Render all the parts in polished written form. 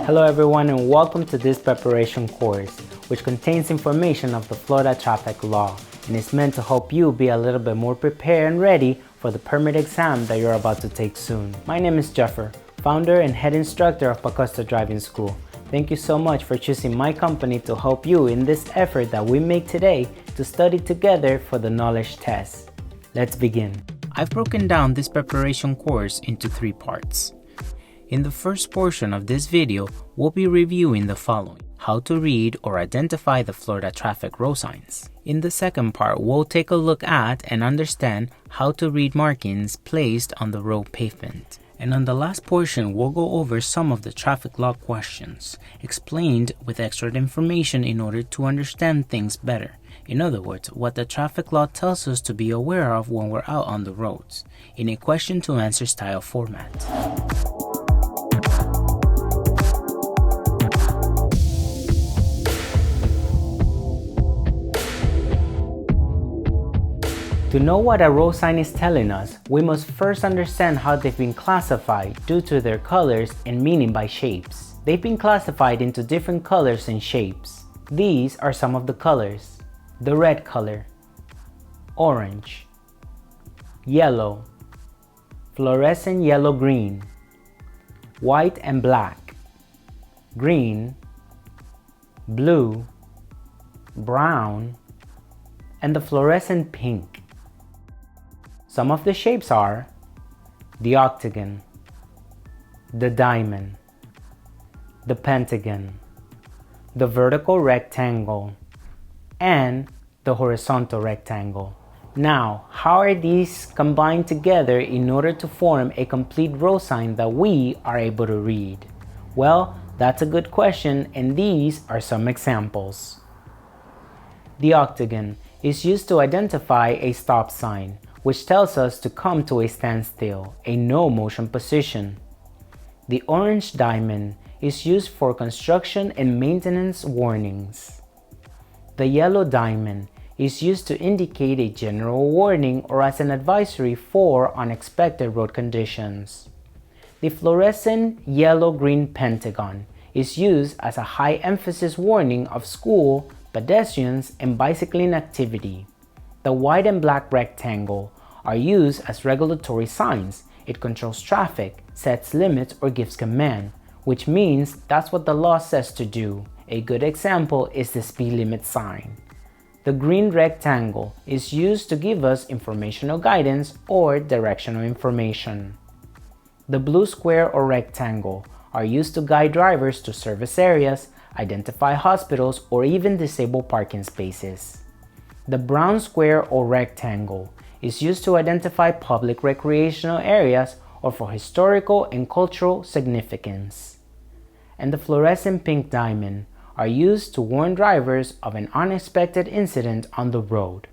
Hello everyone and welcome to this preparation course, which contains information of the Florida traffic law and is meant to help you be a little bit more prepared and ready for the permit exam that you're about to take soon. My name is Jeffer, founder and head instructor of Augusta Driving School. Thank you so much for choosing my company to help you in this effort that we make today to study together for the knowledge test. Let's begin. I've broken down this preparation course into 3 parts. In the first portion of this video, we'll be reviewing the following: how to read or identify the Florida traffic road signs. In the second part, we'll take a look at and understand how to read markings placed on the road pavement. And on the last portion, we'll go over some of the traffic law questions, explained with extra information in order to understand things better. In other words, what the traffic law tells us to be aware of when we're out on the roads, in a question to answer style format. To know what a road sign is telling us, we must first understand how they've been classified due to their colors and meaning by shapes. They've been classified into different colors and shapes. These are some of the colors: the red color, orange, yellow, fluorescent yellow-green, white and black, green, blue, brown, and the fluorescent pink. Some of the shapes are the octagon, the diamond, the pentagon, the vertical rectangle, and the horizontal rectangle. Now, how are these combined together in order to form a complete road sign that we are able to read? Well, that's a good question, and these are some examples. The octagon is used to identify a stop sign, which tells us to come to a standstill, a no motion position. The orange diamond is used for construction and maintenance warnings. The yellow diamond is used to indicate a general warning or as an advisory for unexpected road conditions. The fluorescent yellow-green pentagon is used as a high emphasis warning of school, pedestrians, and bicycling activity. The white and black rectangle are used as regulatory signs. It controls traffic, sets limits, or gives command, which means that's what the law says to do. A good example is the speed limit sign. The green rectangle is used to give us informational guidance or directional information. The blue square or rectangle are used to guide drivers to service areas, identify hospitals, or even disable parking spaces. The brown square or rectangle is used to identify public recreational areas or for historical and cultural significance. And the fluorescent pink diamond are used to warn drivers of an unexpected incident on the road.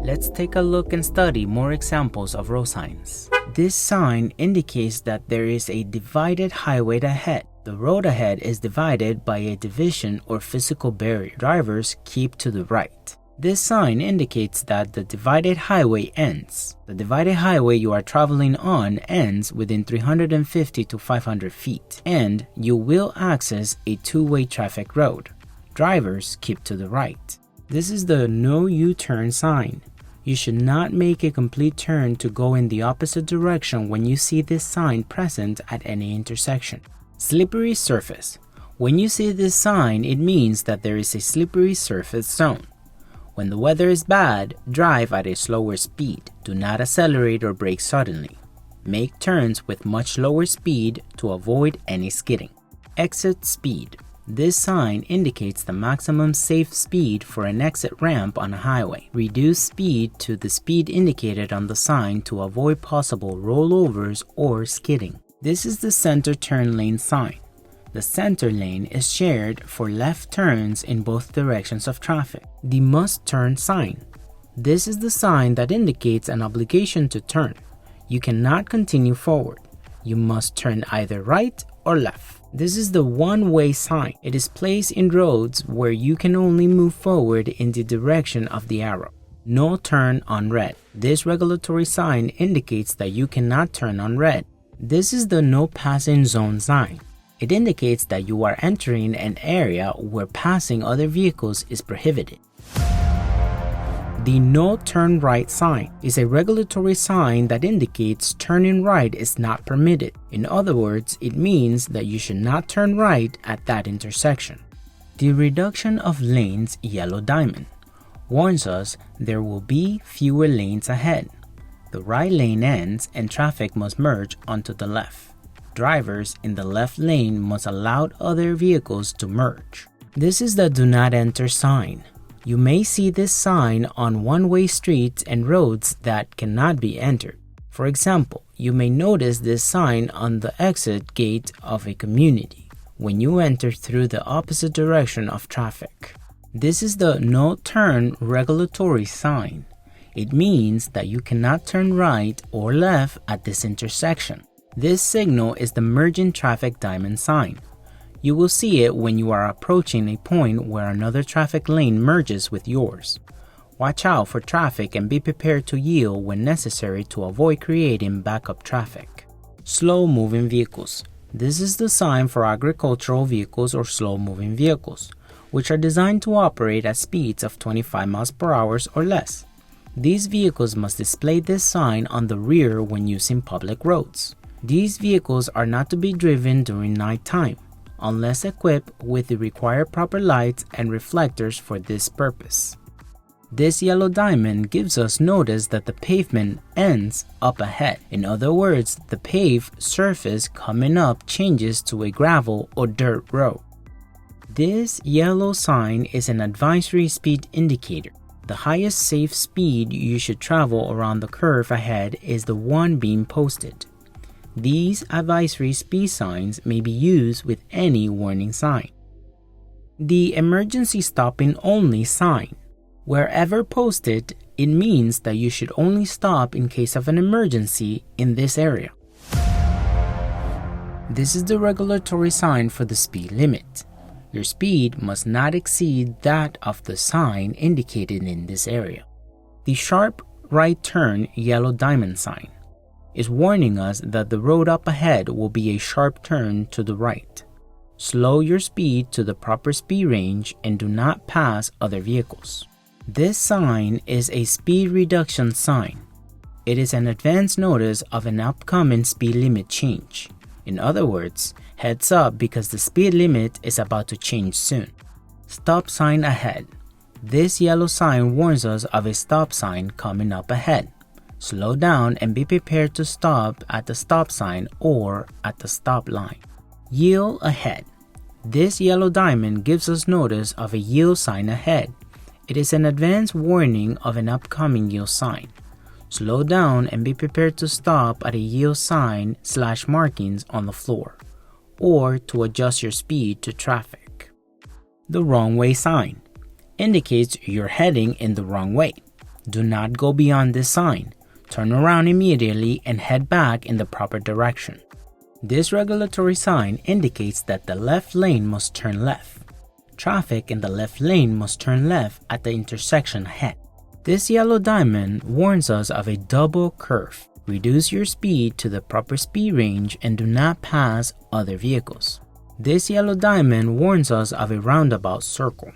Let's take a look and study more examples of road signs. This sign indicates that there is a divided highway ahead. The road ahead is divided by a division or physical barrier. Drivers keep to the right. This sign indicates that the divided highway ends. The divided highway you are traveling on ends within 350 to 500 feet, and you will access a two-way traffic road. Drivers keep to the right. This is the no U-turn sign. You should not make a complete turn to go in the opposite direction when you see this sign present at any intersection. Slippery surface. When you see this sign, it means that there is a slippery surface zone. When the weather is bad, drive at a slower speed. Do not accelerate or brake suddenly. Make turns with much lower speed to avoid any skidding. Exit speed. This sign indicates the maximum safe speed for an exit ramp on a highway. Reduce speed to the speed indicated on the sign to avoid possible rollovers or skidding. This is the center turn lane sign. The center lane is shared for left turns in both directions of traffic. The must turn sign. This is the sign that indicates an obligation to turn. You cannot continue forward. You must turn either right or left. This is the one-way sign. It is placed in roads where you can only move forward in the direction of the arrow. No turn on red. This regulatory sign indicates that you cannot turn on red. This is the no passing zone sign. It indicates that you are entering an area where passing other vehicles is prohibited. The no turn right sign is a regulatory sign that indicates turning right is not permitted. In other words, it means that you should not turn right at that intersection. The reduction of lanes yellow diamond warns us there will be fewer lanes ahead. The right lane ends and traffic must merge onto the left. Drivers in the left lane must allow other vehicles to merge. This is the do not enter sign. You may see this sign on one-way streets and roads that cannot be entered. For example, you may notice this sign on the exit gate of a community when you enter through the opposite direction of traffic. This is the no turn regulatory sign. It means that you cannot turn right or left at this intersection. This signal is the merging traffic diamond sign. You will see it when you are approaching a point where another traffic lane merges with yours. Watch out for traffic and be prepared to yield when necessary to avoid creating backup traffic. Slow-moving vehicles. This is the sign for agricultural vehicles or slow-moving vehicles, which are designed to operate at speeds of 25 miles per hour or less. These vehicles must display this sign on the rear when using public roads. These vehicles are not to be driven during nighttime, unless equipped with the required proper lights and reflectors for this purpose. This yellow diamond gives us notice that the pavement ends up ahead. In other words, the paved surface coming up changes to a gravel or dirt road. This yellow sign is an advisory speed indicator. The highest safe speed you should travel around the curve ahead is the one being posted. These advisory speed signs may be used with any warning sign. The emergency stopping only sign. Wherever posted, it means that you should only stop in case of an emergency in this area. This is the regulatory sign for the speed limit. Your speed must not exceed that of the sign indicated in this area. The sharp right turn yellow diamond sign is warning us that the road up ahead will be a sharp turn to the right. Slow your speed to the proper speed range and do not pass other vehicles. This sign is a speed reduction sign. It is an advance notice of an upcoming speed limit change. In other words, heads up because the speed limit is about to change soon. Stop sign ahead. This yellow sign warns us of a stop sign coming up ahead. Slow down and be prepared to stop at the stop sign or at the stop line. Yield ahead. This yellow diamond gives us notice of a yield sign ahead. It is an advance warning of an upcoming yield sign. Slow down and be prepared to stop at a yield sign / markings on the floor, or to adjust your speed to traffic. The wrong way sign indicates you're heading in the wrong way. Do not go beyond this sign. Turn around immediately and head back in the proper direction. This regulatory sign indicates that the left lane must turn left. Traffic in the left lane must turn left at the intersection ahead. This yellow diamond warns us of a double curve. Reduce your speed to the proper speed range and do not pass other vehicles. This yellow diamond warns us of a roundabout circle.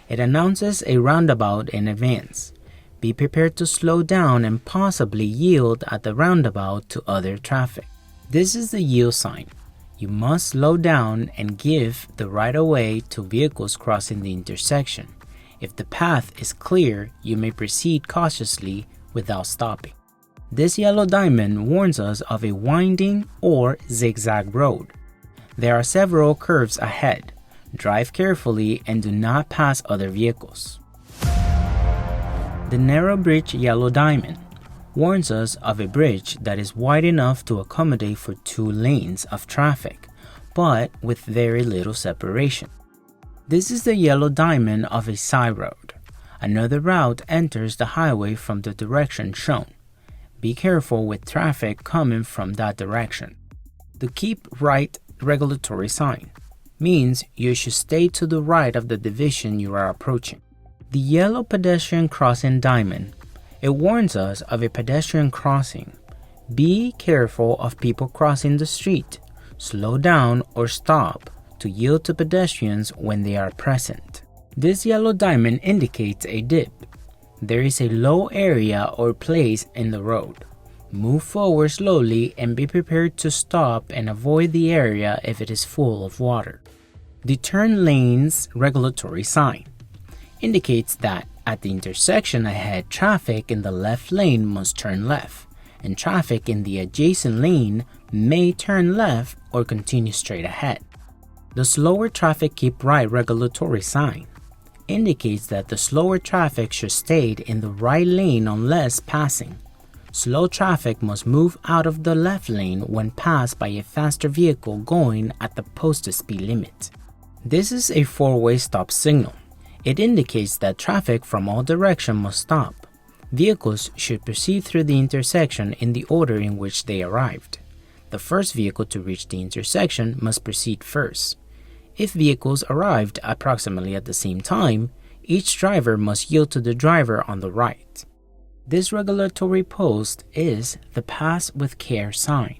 It announces a roundabout in advance. Be prepared to slow down and possibly yield at the roundabout to other traffic. This is the yield sign. You must slow down and give the right of way to vehicles crossing the intersection. If the path is clear, you may proceed cautiously without stopping. This yellow diamond warns us of a winding or zigzag road. There are several curves ahead. Drive carefully and do not pass other vehicles. The narrow bridge yellow diamond warns us of a bridge that is wide enough to accommodate for 2 lanes of traffic, but with very little separation. This is the yellow diamond of a side road. Another route enters the highway from the direction shown. Be careful with traffic coming from that direction. The keep right regulatory sign means you should stay to the right of the division you are approaching. The yellow pedestrian crossing diamond, it warns us of a pedestrian crossing. Be careful of people crossing the street. slow down, or stop to yield to pedestrians when they are present. This yellow diamond indicates a dip. There is a low area or place in the road. Move forward slowly and be prepared to stop and avoid the area if it is full of water. The turn lane's regulatory sign indicates that at the intersection ahead, traffic in the left lane must turn left, and traffic in the adjacent lane may turn left or continue straight ahead. The slower traffic keep right regulatory sign indicates that the slower traffic should stay in the right lane unless passing. Slow traffic must move out of the left lane when passed by a faster vehicle going at the posted speed limit. This is a four-way stop signal. It indicates that traffic from all directions must stop. Vehicles should proceed through the intersection in the order in which they arrived. The first vehicle to reach the intersection must proceed first. If vehicles arrived approximately at the same time, each driver must yield to the driver on the right. This regulatory post is the Pass with Care sign.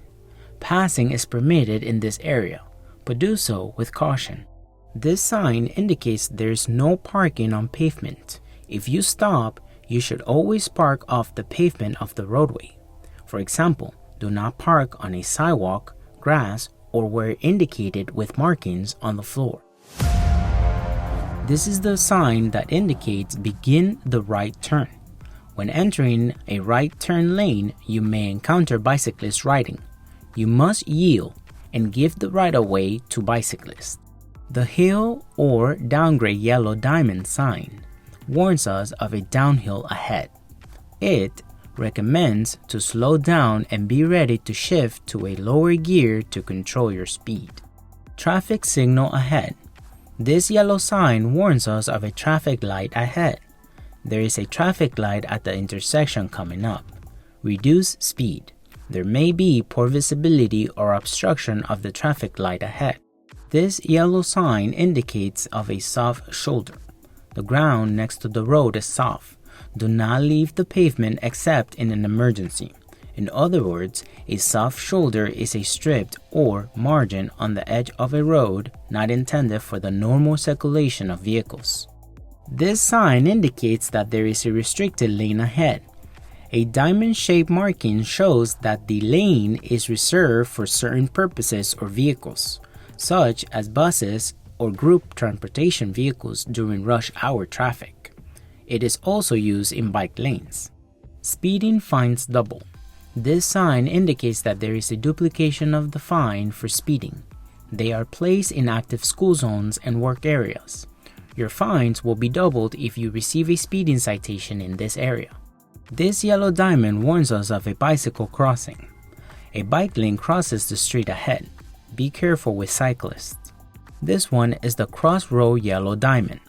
Passing is permitted in this area, but do so with caution. This sign indicates there is no parking on pavement. If you stop, you should always park off the pavement of the roadway. For example, do not park on a sidewalk, grass, or where indicated with markings on the floor. This is the sign that indicates begin the right turn. When entering a right turn lane, you may encounter bicyclists riding. You must yield and give the right-of-way to bicyclists. The hill or downgrade yellow diamond sign warns us of a downhill ahead. It recommends to slow down and be ready to shift to a lower gear to control your speed. Traffic signal ahead. This yellow sign warns us of a traffic light ahead. There is a traffic light at the intersection coming up. Reduce speed. There may be poor visibility or obstruction of the traffic light ahead. This yellow sign indicates of a soft shoulder. The ground next to the road is soft. Do not leave the pavement except in an emergency. In other words, a soft shoulder is a strip or margin on the edge of a road not intended for the normal circulation of vehicles. This sign indicates that there is a restricted lane ahead. A diamond-shaped marking shows that the lane is reserved for certain purposes or vehicles, such as buses or group transportation vehicles during rush hour traffic. It is also used in bike lanes. Speeding fines double. This sign indicates that there is a duplication of the fine for speeding. They are placed in active school zones and work areas. Your fines will be doubled if you receive a speeding citation in this area. This yellow diamond warns us of a bicycle crossing. A bike lane crosses the street ahead. Be careful with cyclists. This one is the crossroad yellow diamond.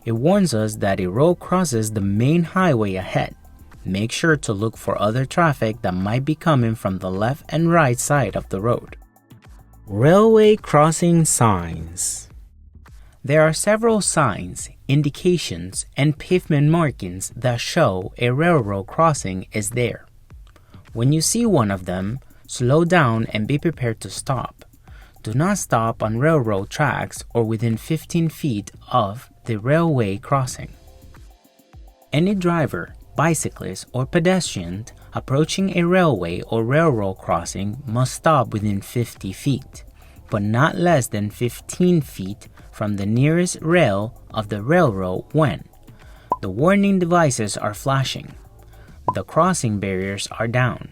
It warns us that a road crosses the main highway ahead. Make sure to look for other traffic that might be coming from the left and right side of the road. Railway crossing signs. There are several signs, indications, and pavement markings that show a railroad crossing is there. When you see one of them, slow down and be prepared to stop. Do not stop on railroad tracks or within 15 feet of the railway crossing. Any driver, bicyclist, or pedestrian approaching a railway or railroad crossing must stop within 50 feet, but not less than 15 feet from the nearest rail of the railroad when the warning devices are flashing, the crossing barriers are down,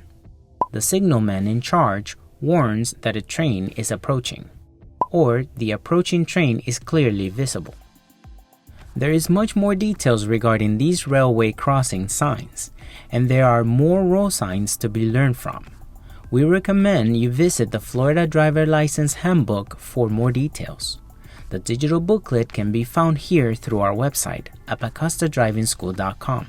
the signalman in charge warns that a train is approaching, or the approaching train is clearly visible. There is much more details regarding these railway crossing signs, and there are more road signs to be learned from. We recommend you visit the Florida Driver License Handbook for more details. The digital booklet can be found here through our website at PacostaDrivingSchool.com.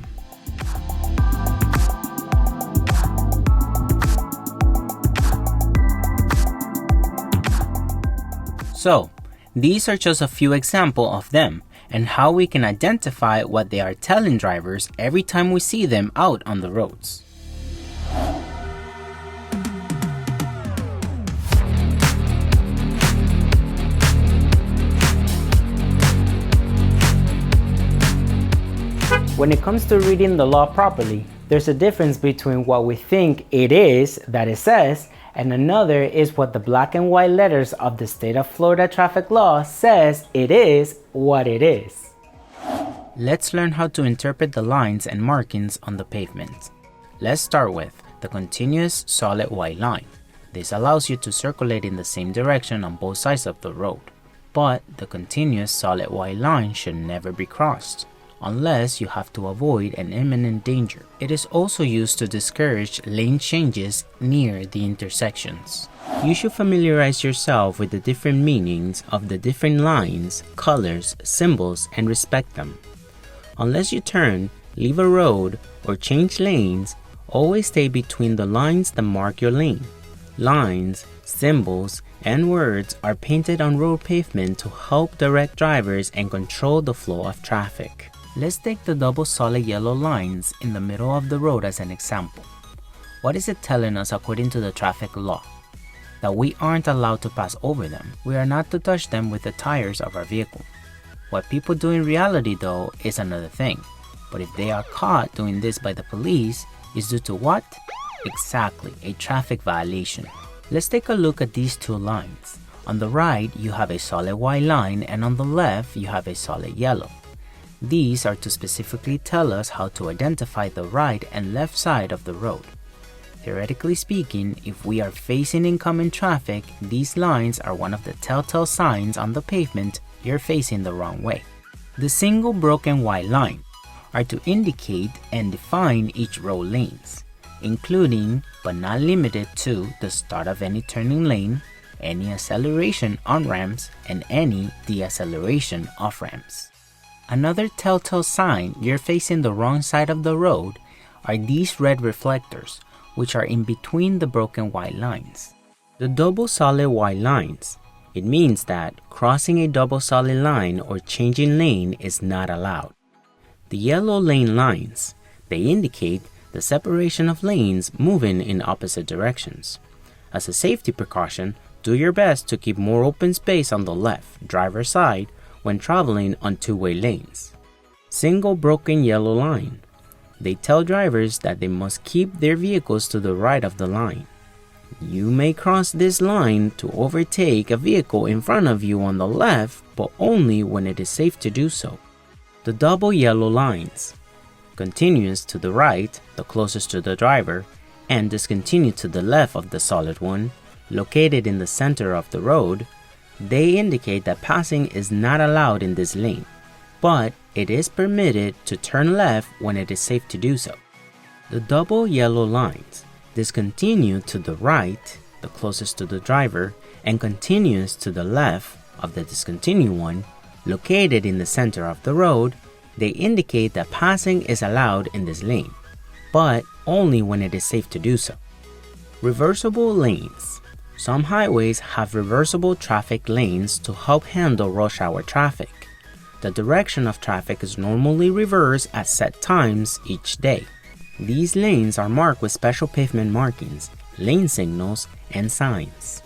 So, these are just a few examples of them and how we can identify what they are telling drivers every time we see them out on the roads. When it comes to reading the law properly, there's a difference between what we think it is that it says, and another is what the black and white letters of the state of Florida traffic law says it is what it is. Let's learn how to interpret the lines and markings on the pavement. Let's start with the continuous solid white line. This allows you to circulate in the same direction on both sides of the road. But the continuous solid white line should never be crossed, unless you have to avoid an imminent danger. It is also used to discourage lane changes near the intersections. You should familiarize yourself with the different meanings of the different lines, colors, symbols, and respect them. Unless you turn, leave a road, or change lanes, always stay between the lines that mark your lane. Lines, symbols, and words are painted on road pavement to help direct drivers and control the flow of traffic. Let's take the double solid yellow lines in the middle of the road as an example. What is it telling us according to the traffic law? That we aren't allowed to pass over them. We are not to touch them with the tires of our vehicle. What people do in reality though is another thing. But if they are caught doing this by the police, is due to what? Exactly, a traffic violation. Let's take a look at these two lines. On the right, you have a solid white line, and on the left, you have a solid yellow. These are to specifically tell us how to identify the right and left side of the road. Theoretically speaking, if we are facing incoming traffic, these lines are one of the telltale signs on the pavement you're facing the wrong way. The single broken white line are to indicate and define each road lanes, including but not limited to the start of any turning lane, any acceleration on ramps, and any deceleration off ramps. Another telltale sign you're facing the wrong side of the road are these red reflectors, which are in between the broken white lines. The double solid white lines. It means that crossing a double solid line or changing lane is not allowed. The yellow lane lines. They indicate the separation of lanes moving in opposite directions. As a safety precaution, do your best to keep more open space on the left, driver's side, when traveling on two-way lanes. Single broken yellow line. They tell drivers that they must keep their vehicles to the right of the line. You may cross this line to overtake a vehicle in front of you on the left, but only when it is safe to do so. The double yellow lines. Continuous to the right, the closest to the driver, and discontinued to the left of the solid one, located in the center of the road. They indicate that passing is not allowed in this lane, but it is permitted to turn left when it is safe to do so. The double yellow lines, discontinued to the right, the closest to the driver, and continuous to the left of the discontinued one, located in the center of the road. They indicate that passing is allowed in this lane, but only when it is safe to do so. Reversible lanes. Some highways have reversible traffic lanes to help handle rush hour traffic. The direction of traffic is normally reversed at set times each day. These lanes are marked with special pavement markings, lane signals, and signs.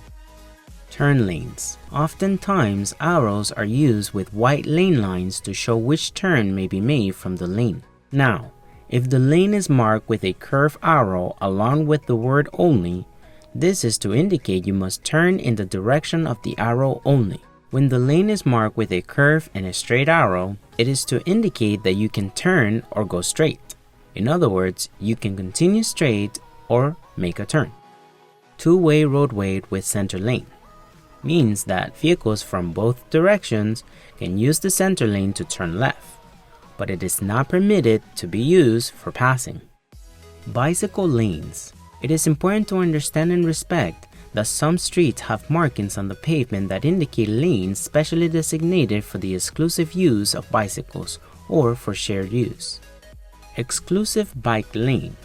Turn lanes. Oftentimes, arrows are used with white lane lines to show which turn may be made from the lane. Now, if the lane is marked with a curved arrow along with the word only, this is to indicate you must turn in the direction of the arrow only. When the lane is marked with a curve and a straight arrow, it is to indicate that you can turn or go straight. In other words, you can continue straight or make a turn. Two-way roadway with center lane means that vehicles from both directions can use the center lane to turn left, but it is not permitted to be used for passing. Bicycle lanes. It is important to understand and respect that some streets have markings on the pavement that indicate lanes specially designated for the exclusive use of bicycles or for shared use. Exclusive bike lane.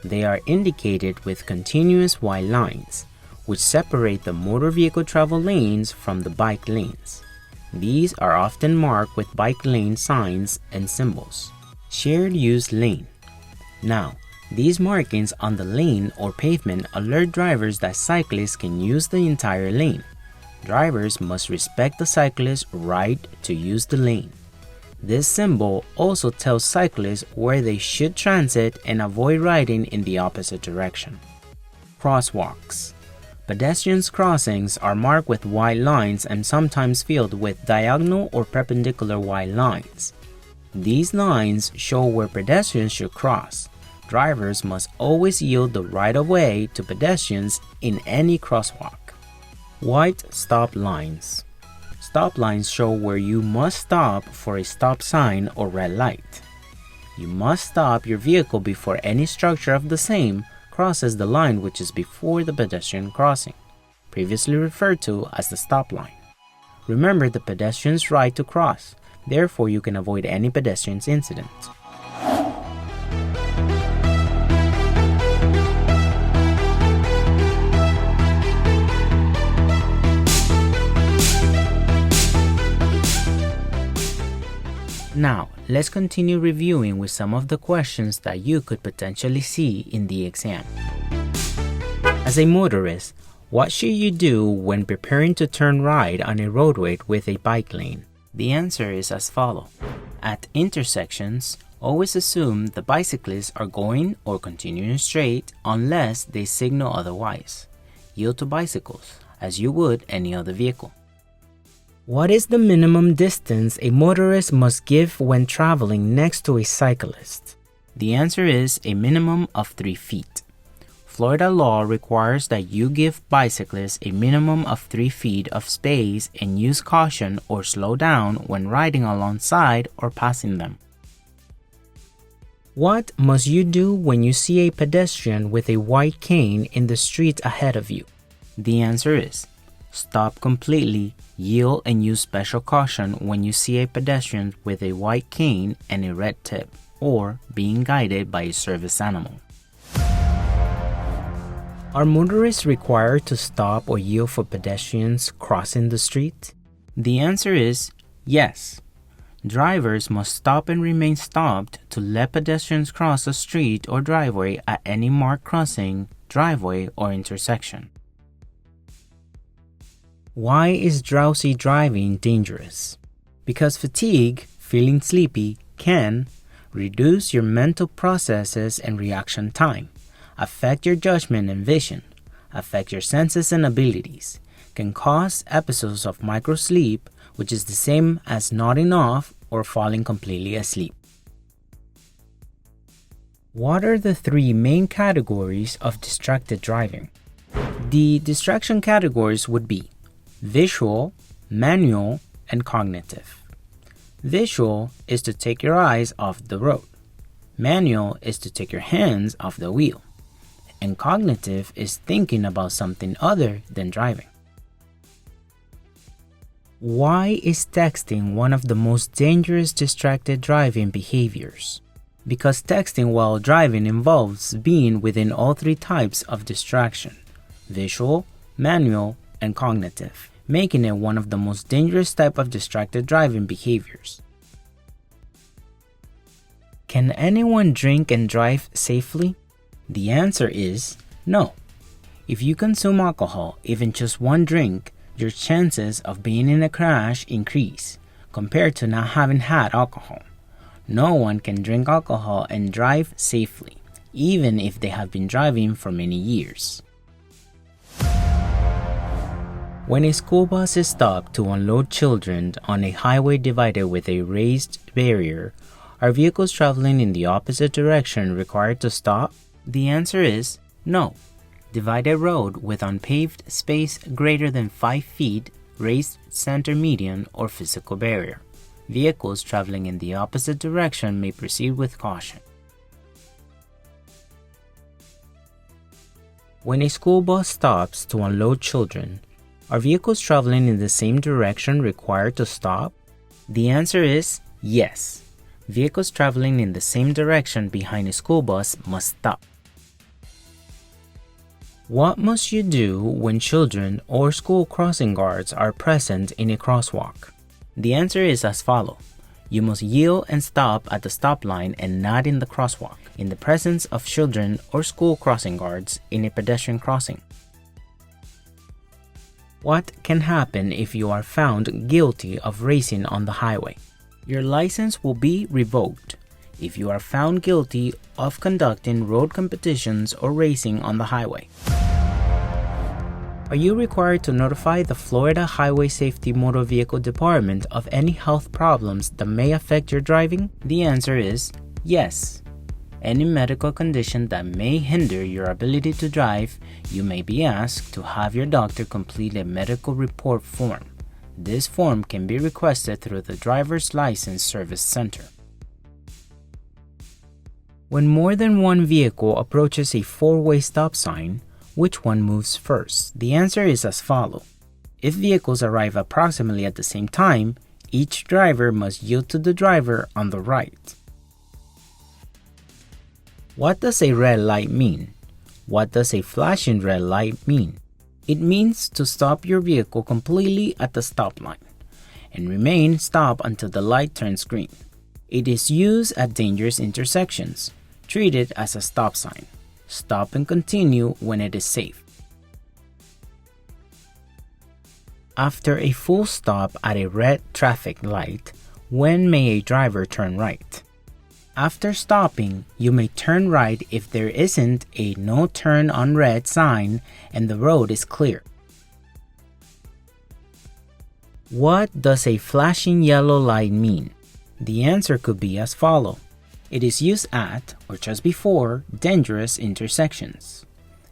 They are indicated with continuous white lines, which separate the motor vehicle travel lanes from the bike lanes. These are often marked with bike lane signs and symbols. Shared use lane. Now, these markings on the lane or pavement alert drivers that cyclists can use the entire lane. Drivers must respect the cyclist's right to use the lane. This symbol also tells cyclists where they should transit and avoid riding in the opposite direction. Crosswalks. Pedestrians' crossings are marked with white lines and sometimes filled with diagonal or perpendicular white lines. These lines show where pedestrians should cross. Drivers must always yield the right-of-way to pedestrians in any crosswalk. White stop lines. Stop lines show where you must stop for a stop sign or red light. You must stop your vehicle before any structure of the same crosses the line which is before the pedestrian crossing, previously referred to as the stop line. Remember the pedestrian's right to cross, therefore you can avoid any pedestrian's incident. Now, let's continue reviewing with some of the questions that you could potentially see in the exam. As a motorist, what should you do when preparing to turn right on a roadway with a bike lane? The answer is as follows. At intersections, always assume the bicyclists are going or continuing straight unless they signal otherwise. Yield to bicycles, as you would any other vehicle. What is the minimum distance a motorist must give when traveling next to a cyclist? The answer is a minimum of 3 feet. Florida law requires that you give bicyclists a minimum of 3 feet of space and use caution or slow down when riding alongside or passing them. What must you do when you see a pedestrian with a white cane in the street ahead of you? The answer is stop completely, yield and use special caution when you see a pedestrian with a white cane and a red tip, or being guided by a service animal. Are motorists required to stop or yield for pedestrians crossing the street? The answer is yes. Drivers must stop and remain stopped to let pedestrians cross a street or driveway at any marked crossing, driveway, or intersection. Why is drowsy driving dangerous? Because fatigue, feeling sleepy, can reduce your mental processes and reaction time, affect your judgment and vision, affect your senses and abilities, can cause episodes of microsleep, which is the same as nodding off or falling completely asleep. What are the 3 main categories of distracted driving? The distraction categories would be visual, manual, and cognitive. Visual is to take your eyes off the road. Manual is to take your hands off the wheel. And cognitive is thinking about something other than driving. Why is texting one of the most dangerous distracted driving behaviors? Because texting while driving involves being within all 3 types of distraction: visual, manual, and cognitive, making it one of the most dangerous type of distracted driving behaviors. Can anyone drink and drive safely? The answer is no. If you consume alcohol, even just 1 drink, your chances of being in a crash increase compared to not having had alcohol. No one can drink alcohol and drive safely, even if they have been driving for many years. When a school bus is stopped to unload children on a highway divided with a raised barrier, are vehicles traveling in the opposite direction required to stop? The answer is no. Divided road with unpaved space greater than 5 feet, raised center median, or physical barrier. Vehicles traveling in the opposite direction may proceed with caution. When a school bus stops to unload children, are vehicles traveling in the same direction required to stop? The answer is yes. Vehicles traveling in the same direction behind a school bus must stop. What must you do when children or school crossing guards are present in a crosswalk? The answer is as follows. You must yield and stop at the stop line and not in the crosswalk, in the presence of children or school crossing guards in a pedestrian crossing. What can happen if you are found guilty of racing on the highway? Your license will be revoked if you are found guilty of conducting road competitions or racing on the highway. Are you required to notify the Florida Highway Safety Motor Vehicle Department of any health problems that may affect your driving? The answer is yes. Any medical condition that may hinder your ability to drive, you may be asked to have your doctor complete a medical report form. This form can be requested through the Driver's License Service Center. When more than one vehicle approaches a four-way stop sign, which one moves first? The answer is as follows. If vehicles arrive approximately at the same time, each driver must yield to the driver on the right. What does a red light mean? What does a flashing red light mean? It means to stop your vehicle completely at the stop line and remain stopped until the light turns green. It is used at dangerous intersections. Treat it as a stop sign. Stop and continue when it is safe. After a full stop at a red traffic light, when may a driver turn right? After stopping, you may turn right if there isn't a no turn on red sign and the road is clear. What does a flashing yellow light mean? The answer could be as follows. It is used at, or just before, dangerous intersections.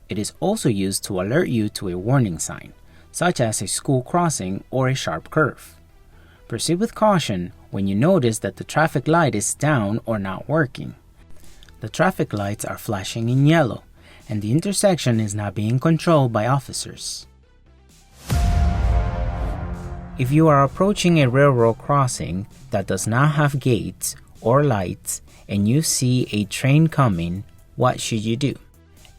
It is also used to alert you to a warning sign, such as a school crossing or a sharp curve. Proceed with caution when you notice that the traffic light is down or not working. The traffic lights are flashing in yellow, and the intersection is not being controlled by officers. If you are approaching a railroad crossing that does not have gates or lights, and you see a train coming, what should you do?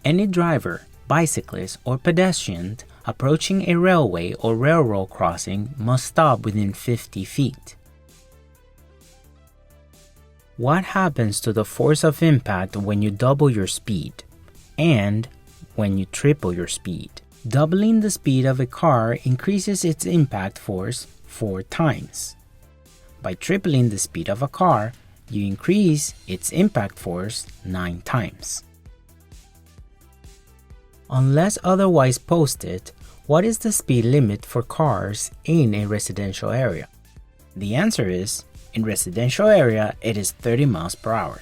Any driver, bicyclist, or pedestrian approaching a railway or railroad crossing must stop within 50 feet. What happens to the force of impact when you double your speed and when you triple your speed? Doubling the speed of a car increases its impact force 4 times. By tripling the speed of a car, you increase its impact force 9 times. Unless otherwise posted, what is the speed limit for cars in a residential area? The answer is, in residential area, it is 30 miles per hour.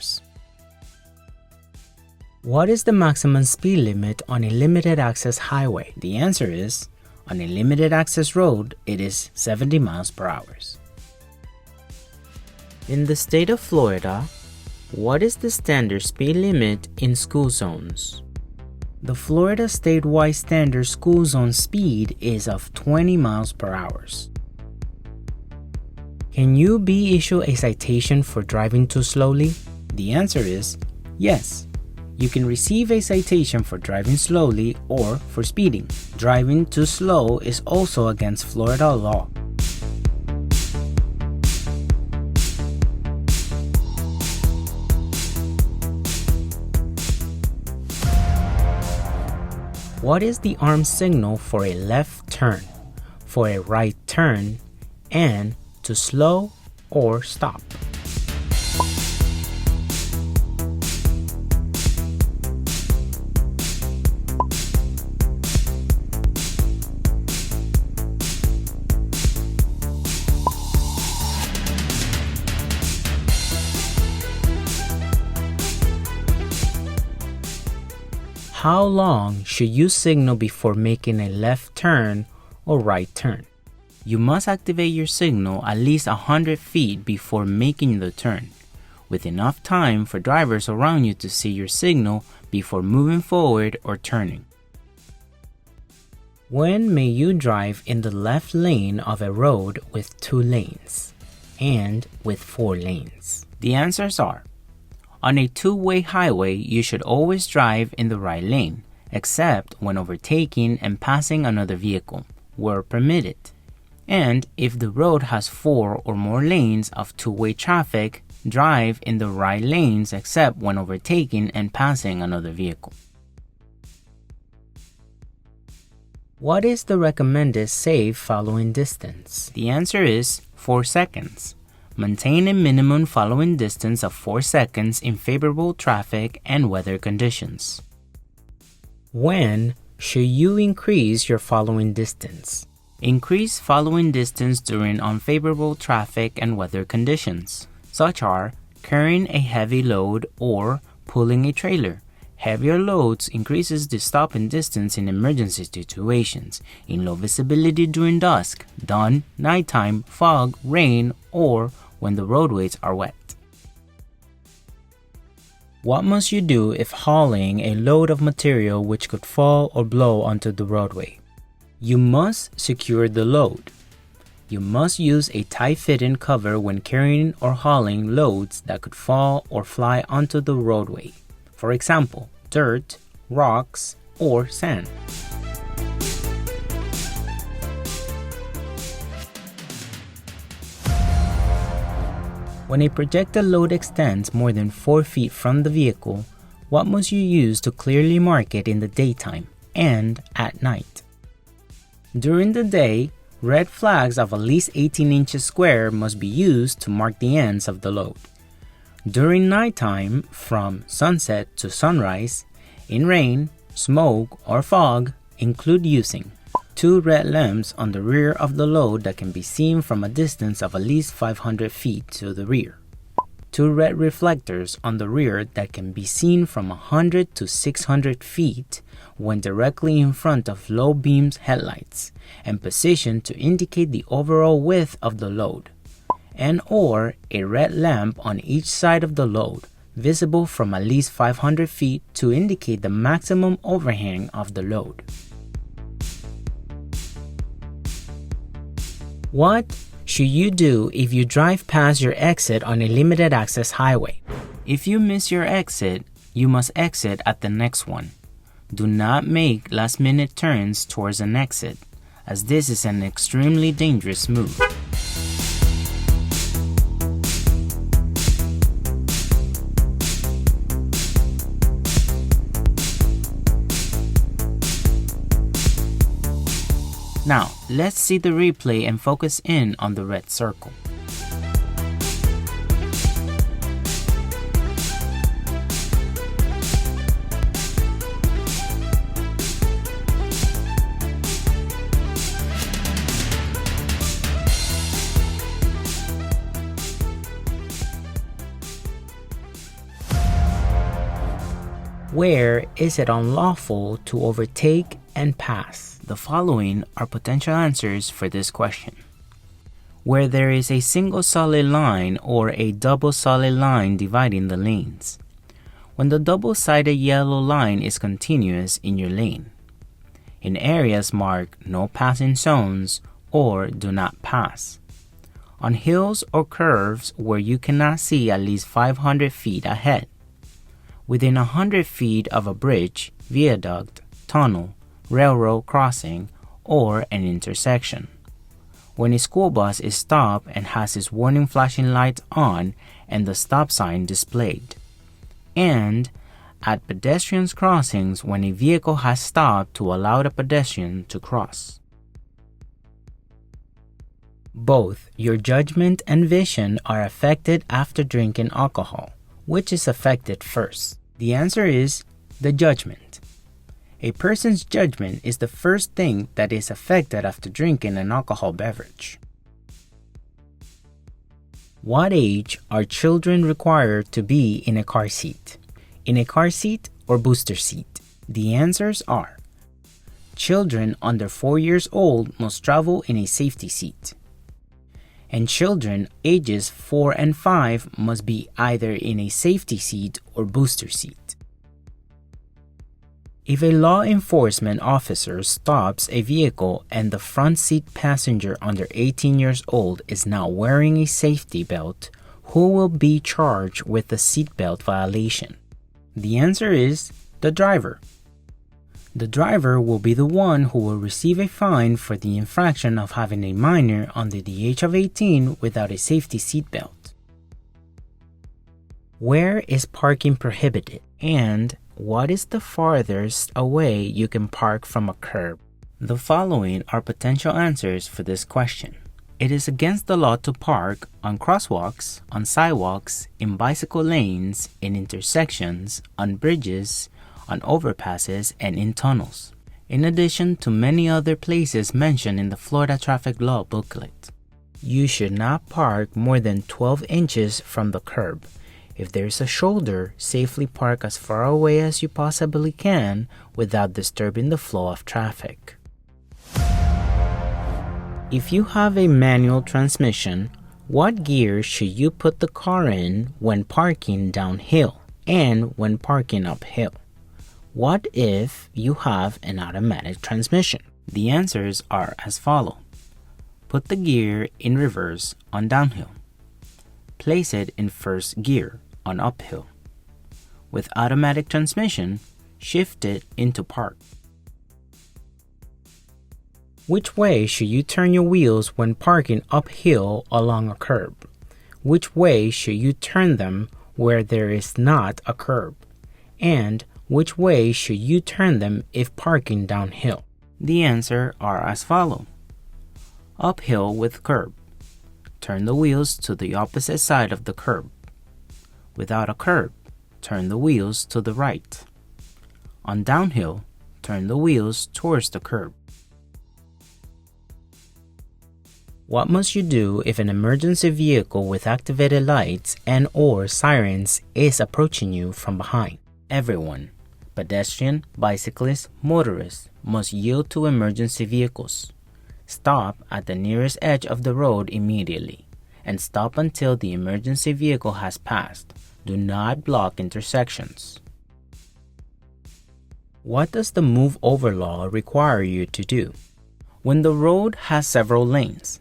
What is the maximum speed limit on a limited access highway? The answer is, on a limited access road, it is 70 miles per hour. In the state of Florida, what is the standard speed limit in school zones? The Florida statewide standard school zone speed is of 20 miles per hour. Can you be issued a citation for driving too slowly? The answer is yes. You can receive a citation for driving slowly or for speeding. Driving too slow is also against Florida law. What is the arm signal for a left turn, for a right turn, and to slow or stop? How long should you signal before making a left turn or right turn? You must activate your signal at least 100 feet before making the turn, with enough time for drivers around you to see your signal before moving forward or turning. When may you drive in the left lane of a road with 2 lanes and with 4 lanes? The answers are: on a 2-way highway, you should always drive in the right lane, except when overtaking and passing another vehicle, where permitted. And if the road has 4 or more lanes of 2-way traffic, drive in the right lanes except when overtaking and passing another vehicle. What is the recommended safe following distance? The answer is 4 seconds. Maintain a minimum following distance of 4 seconds in favorable traffic and weather conditions. When should you increase your following distance? Increase following distance during unfavorable traffic and weather conditions, such as carrying a heavy load or pulling a trailer. Heavier loads increases the stopping distance in emergency situations, in low visibility during dusk, dawn, nighttime, fog, rain, or when the roadways are wet. What must you do if hauling a load of material which could fall or blow onto the roadway? You must secure the load. You must use a tight-fitting cover when carrying or hauling loads that could fall or fly onto the roadway. For example, dirt, rocks, or sand. When a projected load extends more than 4 feet from the vehicle, what must you use to clearly mark it in the daytime and at night? During the day, red flags of at least 18 inches square must be used to mark the ends of the load. During nighttime, from sunset to sunrise, in rain, smoke, or fog, include using 2 red lamps on the rear of the load that can be seen from a distance of at least 500 feet to the rear. 2 red reflectors on the rear that can be seen from 100 to 600 feet when directly in front of low beams headlights and positioned to indicate the overall width of the load, and or a red lamp on each side of the load, visible from at least 500 feet to indicate the maximum overhang of the load. What should you do if you drive past your exit on a limited access highway? If you miss your exit, you must exit at the next one. Do not make last-minute turns towards an exit, as this is an extremely dangerous move. Now, let's see the replay and focus in on the red circle. Where is it unlawful to overtake and pass? The following are potential answers for this question. Where there is a single solid line or a double solid line dividing the lanes. When the double-sided yellow line is continuous in your lane. In areas marked no passing zones or do not pass. On hills or curves where you cannot see at least 500 feet ahead. Within 100 feet of a bridge, viaduct, tunnel, railroad crossing, or an intersection. When a school bus is stopped and has its warning flashing lights on and the stop sign displayed. And at pedestrian crossings when a vehicle has stopped to allow the pedestrian to cross. Both your judgment and vision are affected after drinking alcohol. Which is affected first? The answer is the judgment. A person's judgment is the first thing that is affected after drinking an alcohol beverage. What age are children required to be in a car seat? In a car seat or booster seat? The answers are: children under 4 years old must travel in a safety seat. And children ages 4 and 5 must be either in a safety seat or booster seat. If a law enforcement officer stops a vehicle and the front seat passenger under 18 years old is not wearing a safety belt, who will be charged with the seatbelt violation? The answer is the driver. The driver will be the one who will receive a fine for the infraction of having a minor under the age of 18 without a safety seatbelt. Where is parking prohibited? And what is the farthest away you can park from a curb? The following are potential answers for this question. It is against the law to park on crosswalks, on sidewalks, in bicycle lanes, in intersections, on bridges, on overpasses, and in tunnels, in addition to many other places mentioned in the Florida Traffic Law booklet. You should not park more than 12 inches from the curb. If there is a shoulder, safely park as far away as you possibly can without disturbing the flow of traffic. If you have a manual transmission, what gear should you put the car in when parking downhill and when parking uphill? What if you have an automatic transmission? The answers are as follows. Put the gear in reverse on downhill. Place it in first gear on uphill. With automatic transmission, shift it into park. Which way should you turn your wheels when parking uphill along a curb? Which way should you turn them where there is not a curb? And which way should you turn them if parking downhill? The answer are as follows. Uphill with curb. Turn the wheels to the opposite side of the curb. Without a curb, turn the wheels to the right. On downhill, turn the wheels towards the curb. What must you do if an emergency vehicle with activated lights and/or sirens is approaching you from behind? Everyone, pedestrian, bicyclist, motorist, must yield to emergency vehicles. Stop at the nearest edge of the road immediately, and stop until the emergency vehicle has passed. Do not block intersections. What does the move over law require you to do? When the road has several lanes,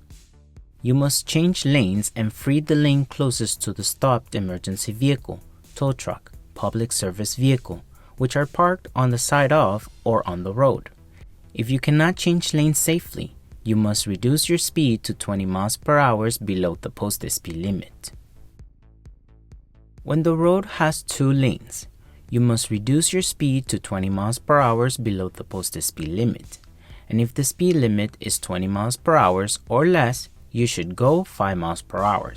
you must change lanes and free the lane closest to the stopped emergency vehicle, tow truck, public service vehicle, which are parked on the side of or on the road. If you cannot change lanes safely, you must reduce your speed to 20 miles per hour below the posted speed limit. When the road has 2 lanes, you must reduce your speed to 20 miles per hour below the posted speed limit. And if the speed limit is 20 miles per hour or less, you should go 5 miles per hour.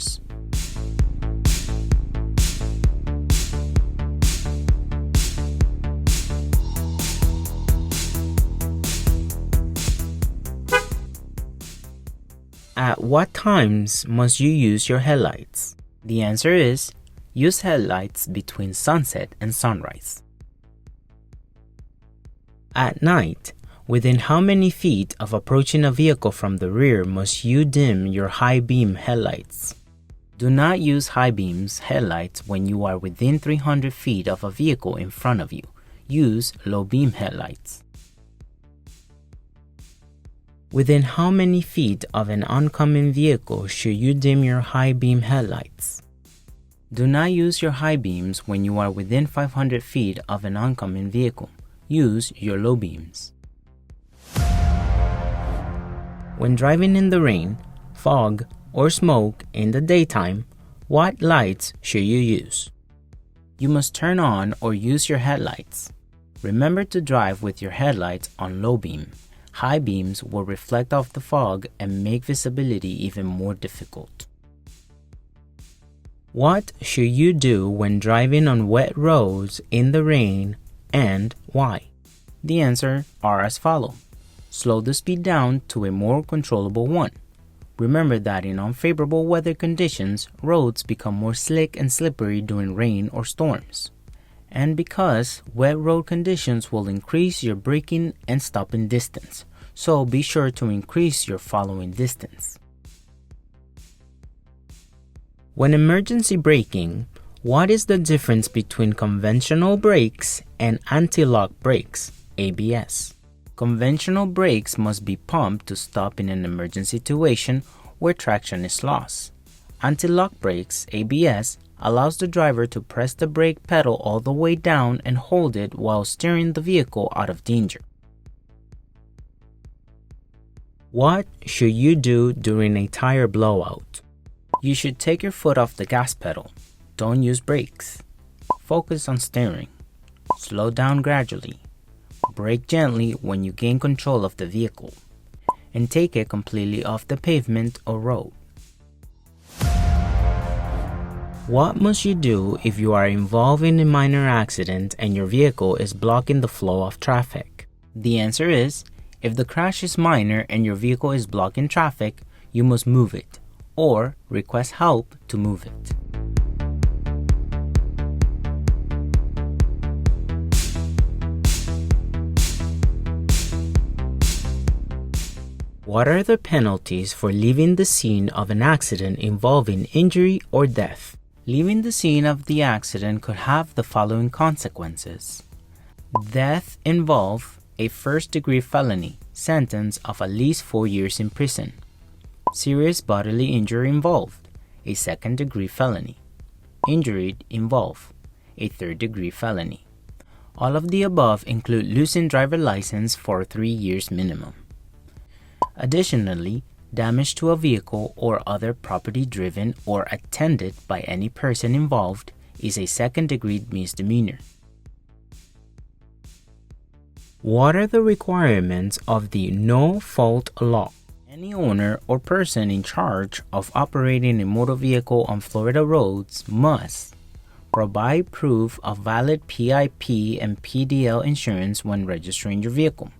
At what times must you use your headlights? The answer is, use headlights between sunset and sunrise. At night, within how many feet of approaching a vehicle from the rear must you dim your high beam headlights? Do not use high beams headlights when you are within 300 feet of a vehicle in front of you. Use low beam headlights. Within how many feet of an oncoming vehicle should you dim your high beam headlights? Do not use your high beams when you are within 500 feet of an oncoming vehicle. Use your low beams. When driving in the rain, fog, or smoke in the daytime, what lights should you use? You must turn on or use your headlights. Remember to drive with your headlights on low beam. High beams will reflect off the fog and make visibility even more difficult. What should you do when driving on wet roads in the rain and why? The answers are as follows. Slow the speed down to a more controllable one. Remember that in unfavorable weather conditions, roads become more slick and slippery during rain or storms. And because wet road conditions will increase your braking and stopping distance, so be sure to increase your following distance. When emergency braking, what is the difference between conventional brakes and anti-lock brakes, ABS? Conventional brakes must be pumped to stop in an emergency situation where traction is lost. Anti-lock brakes, ABS, allows the driver to press the brake pedal all the way down and hold it while steering the vehicle out of danger. What should you do during a tire blowout? You should take your foot off the gas pedal. Don't use brakes. Focus on steering. Slow down gradually. Brake gently when you gain control of the vehicle. and take it completely off the pavement or road. What must you do if you are involved in a minor accident and your vehicle is blocking the flow of traffic? The answer is, if the crash is minor and your vehicle is blocking traffic, you must move it or request help to move it. What are the penalties for leaving the scene of an accident involving injury or death? Leaving the scene of the accident could have the following consequences. Death involve a first-degree felony, sentence of at least 4 years in prison. Serious bodily injury involved, a second-degree felony. Injury involved, a third-degree felony. All of the above include losing driver license for 3 years minimum. Additionally, damage to a vehicle or other property driven or attended by any person involved is a second-degree misdemeanor. What are the requirements of the no-fault law? Any owner or person in charge of operating a motor vehicle on Florida roads must provide proof of valid PIP and PDL insurance when registering your vehicle.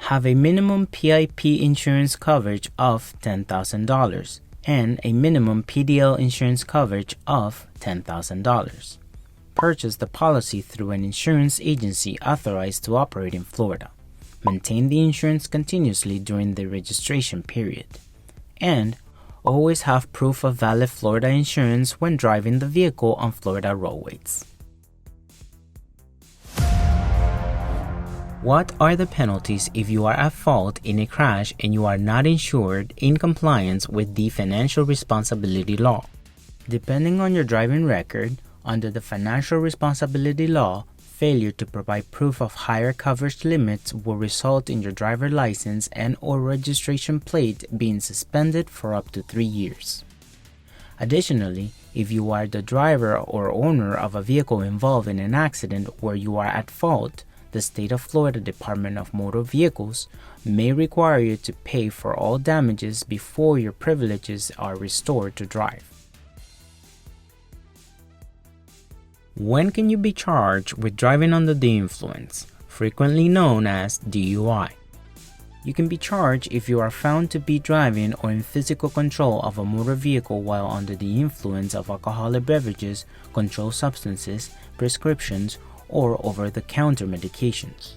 Have a minimum PIP insurance coverage of $10,000 and a minimum PDL insurance coverage of $10,000. Purchase the policy through an insurance agency authorized to operate in Florida. Maintain the insurance continuously during the registration period. And always have proof of valid Florida insurance when driving the vehicle on Florida roadways. What are the penalties if you are at fault in a crash and you are not insured in compliance with the financial responsibility law? Depending on your driving record, under the financial responsibility law, failure to provide proof of higher coverage limits will result in your driver license and/or registration plate being suspended for up to 3 years. Additionally, if you are the driver or owner of a vehicle involved in an accident where you are at fault, the State of Florida Department of Motor Vehicles may require you to pay for all damages before your privileges are restored to drive. When can you be charged with driving under the influence, frequently known as DUI? You can be charged if you are found to be driving or in physical control of a motor vehicle while under the influence of alcoholic beverages, controlled substances, prescriptions, or over-the-counter medications.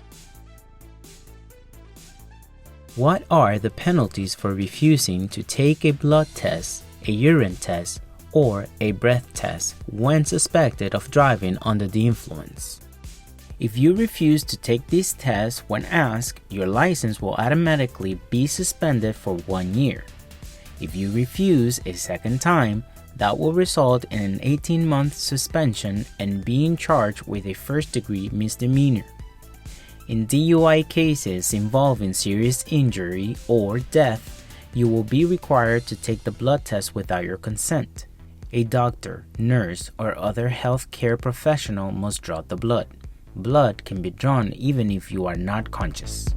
What are the penalties for refusing to take a blood test, a urine test, or a breath test when suspected of driving under the influence? If you refuse to take these tests when asked, your license will automatically be suspended for 1 year. If you refuse a second time, that will result in an 18-month suspension and being charged with a first-degree misdemeanor. In DUI cases involving serious injury or death, you will be required to take the blood test without your consent. A doctor, nurse, or other health care professional must draw the blood. Blood can be drawn even if you are not conscious.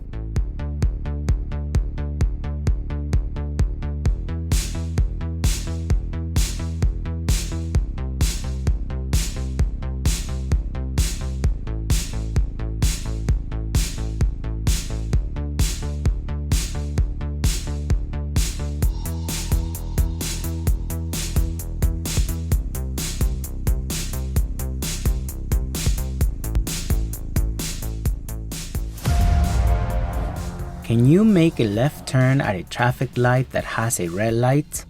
Can you make a left turn at a traffic light that has a red light?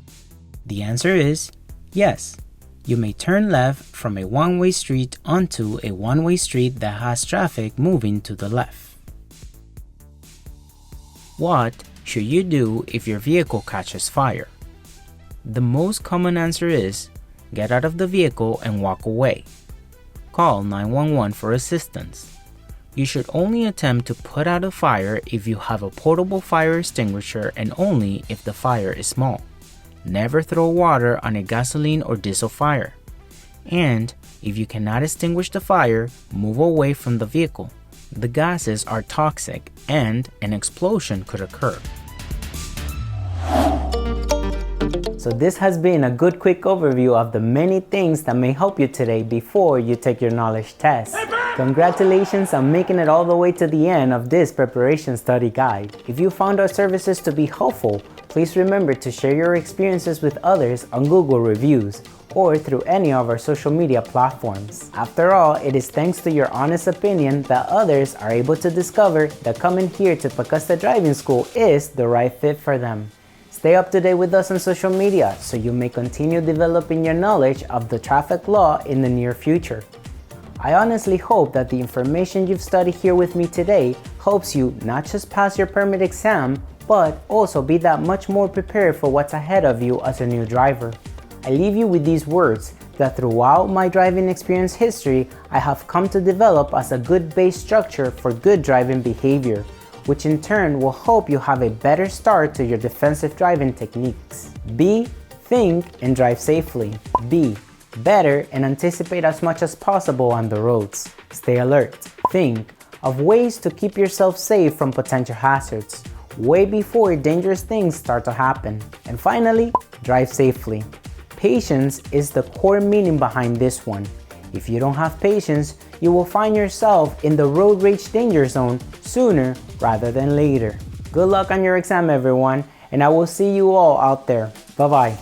The answer is yes. You may turn left from a one-way street onto a one-way street that has traffic moving to the left. What should you do if your vehicle catches fire? The most common answer is get out of the vehicle and walk away. Call 911 for assistance. You should only attempt to put out a fire if you have a portable fire extinguisher and only if the fire is small. Never throw water on a gasoline or diesel fire. And if you cannot extinguish the fire, move away from the vehicle. The gases are toxic and an explosion could occur. So this has been a good quick overview of the many things that may help you today before you take your knowledge test. Congratulations on making it all the way to the end of this preparation study guide. If you found our services to be helpful, please remember to share your experiences with others on Google Reviews or through any of our social media platforms. After all, it is thanks to your honest opinion that others are able to discover that coming here to Pacosta Driving School is the right fit for them. Stay up to date with us on social media so you may continue developing your knowledge of the traffic law in the near future. I honestly hope that the information you've studied here with me today helps you not just pass your permit exam, but also be that much more prepared for what's ahead of you as a new driver. I leave you with these words that throughout my driving experience history, I have come to develop as a good base structure for good driving behavior, which in turn will help you have a better start to your defensive driving techniques. Be, think, and drive safely. Be better and anticipate as much as possible on the roads. Stay alert. Think of ways to keep yourself safe from potential hazards, way before dangerous things start to happen. And finally, drive safely. Patience is the core meaning behind this one. If you don't have patience, you will find yourself in the road rage danger zone sooner rather than later. Good luck on your exam, everyone, and I will see you all out there. Bye-bye.